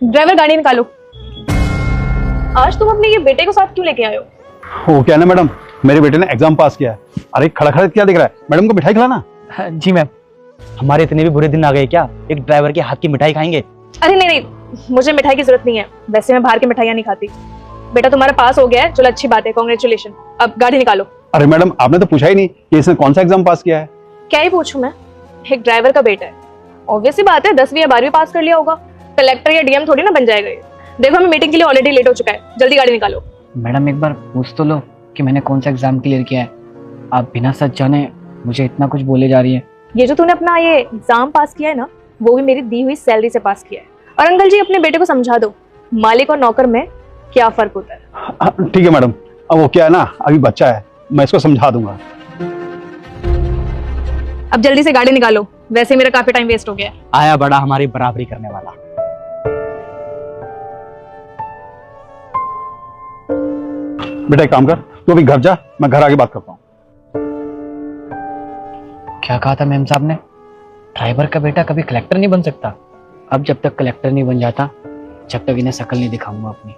Driver गाड़ी निकालो। आज तुम अपने ये बेटे को साथ क्यों लेके आए हो? वो क्या है ना मैडम, मेरे बेटे ने एग्जाम पास किया है। अरे खड़ा खड़ा क्या दिख रहा है, मैडम को मिठाई खिलाना। जी मैम। हमारे इतने भी बुरे दिन आ गए क्या, एक ड्राइवर के हाथ की मिठाई खाएंगे? अरे नहीं, मुझे मिठाई की जरूरत नहीं है। वैसे मैं बाहर की मिठाइयाँ नहीं खाती। बेटा तुम्हारा पास हो गया है, चलो अच्छी बात है, कांग्रेचुलेशन। अब गाड़ी निकालो। अरे मैडम, आपने तो पूछा ही नहीं कि इसने कौन सा एग्जाम पास किया है। क्या ही पूछूं मैं, एक ड्राइवर का बेटा है। ऑब्वियसली बात है, 10वीं या 12वीं पास कर लिया होगा। कलेक्टर या डीएम थोड़ी ना बन जाएगा ये। देखो हमें मीटिंग के लिए ऑलरेडी लेट हो चुका है, जल्दी गाड़ी निकालो। मैडम एक बार पूछ तो लो कि मैंने कौन सा एग्जाम क्लियर किया है। आप बिना सच जाने मुझे इतना कुछ बोले जा रही है। ये जो तूने अपना ये एग्जाम पास किया है ना, वो भी मेरी दी हुई सैलरी से पास किया है। और अंकल जी अपने बेटे को समझा दो मालिक और नौकर में क्या फर्क होता है। ठीक है मैडम, अब वो क्या है ना, अभी बच्चा है, मैं इसको समझा दूंगा। अब जल्दी से गाड़ी निकालो, वैसे मेरा काफी टाइम वेस्ट हो गया है। आया बड़ा हमारी बराबरी करने वाला। बेटा एक काम कर, तू अभी घर जा, मैं घर आके बात करता हूँ। क्या कहा था मैम साहब ने? ड्राइवर का बेटा कभी कलेक्टर नहीं बन सकता। अब जब तक कलेक्टर नहीं बन जाता, जब तक इन्हें शक्ल नहीं दिखाऊंगा अपनी।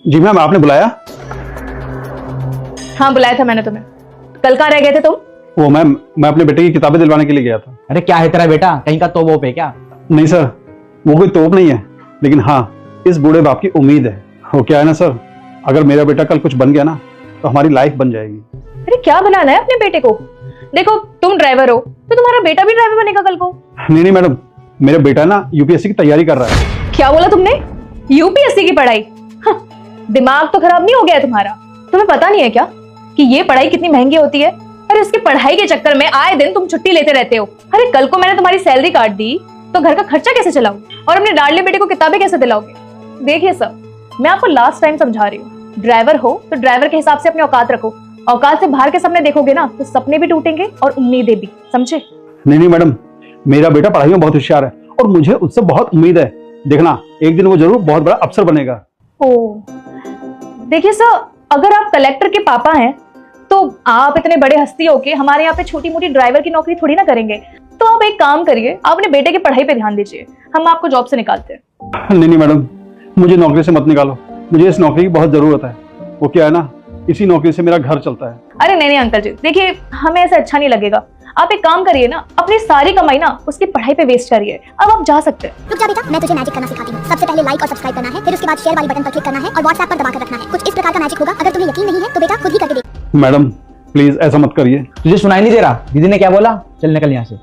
जी मैम, आपने बुलाया? हाँ बुलाया था मैंने तुम्हें। कल कहाँ रह गए थे तुम? वो मैम, मैं अपने बेटे की किताबें दिलवाने के लिए गया था। अरे क्या है तेरा बेटा, कहीं का तोप वोप है क्या? नहीं सर, वो कोई तोप नहीं है, लेकिन हाँ इस बूढ़े बाप की उम्मीद है। वो क्या है ना सर, अगर मेरा बेटा कल कुछ बन गया ना तो हमारी लाइफ बन जाएगी। अरे क्या बनाना है अपने बेटे को? देखो तुम ड्राइवर हो तो तुम्हारा बेटा भी ड्राइवर बनेगा कल को। नहीं मैडम, मेरा बेटा ना यूपीएससी की तैयारी कर रहा है। क्या बोला तुमने? यूपीएससी की पढ़ाई? हाँ, दिमाग तो खराब नहीं हो गया है तुम्हारा? तुम्हें पता नहीं है क्या कि ये पढ़ाई कितनी महंगी होती है? अरे इसकी पढ़ाई के चक्कर में आए दिन तुम छुट्टी लेते रहते हो। अरे कल को मैंने तुम्हारी सैलरी काट दी तो घर का खर्चा कैसे चलाऊं और अपने लाडले बेटे को किताबें कैसे दिलाओगे? देखिए सर, मैं आपको लास्ट टाइम समझा रही हूँ, ड्राइवर हो तो ड्राइवर के हिसाब से अपनी औकात रखो। औकात से बाहर के सपने देखोगे ना तो सपने भी टूटेंगे और उम्मीदें भी, समझे? नहीं मैडम, मेरा बेटा पढ़ाई में बहुत होशियार है और मुझे उससे बहुत उम्मीद है। देखना एक दिन वो जरूर बहुत बड़ा अफसर बनेगा। ओ देखिए सर, अगर आप कलेक्टर के पापा हैं तो आप इतने बड़े हस्ती होके हमारे यहाँ पे छोटी मोटी ड्राइवर की नौकरी थोड़ी ना करेंगे। तो आप एक काम करिए, आप अपने बेटे की पढ़ाई पे ध्यान दीजिए, हम आपको जॉब से निकालते हैं। नहीं मैडम, मुझे नौकरी से मत निकालो, मुझे इस नौकरी की बहुत जरूरत है। वो क्या है ना, इसी नौकरी से मेरा घर चलता है। अरे नहीं अंकल जी, देखिए हमें ऐसा अच्छा नहीं लगेगा। आप एक काम करिए ना, अपनी सारी कमाई ना उसकी पढ़ाई पे वेस्ट करिए। अब आप जा सकते हैं। रुक जा बेटा, मैं तुझे मैजिक करना सिखाती हूँ। सबसे पहले लाइक और सब्सक्राइब करना है, फिर उसके बाद शेयर वाली बटन पर क्लिक करना है और व्हाट्सएप पर दबाकर रखना है। कुछ इस प्रकार का मैजिक होगा। अगर तुम्हें यकीन नहीं है तो बेटा खुद ही करके देख। मैडम प्लीज ऐसा मत करिए। तुझे सुनाई नहीं दे रहा दीदी ने क्या बोला? चल निकल यहाँ से।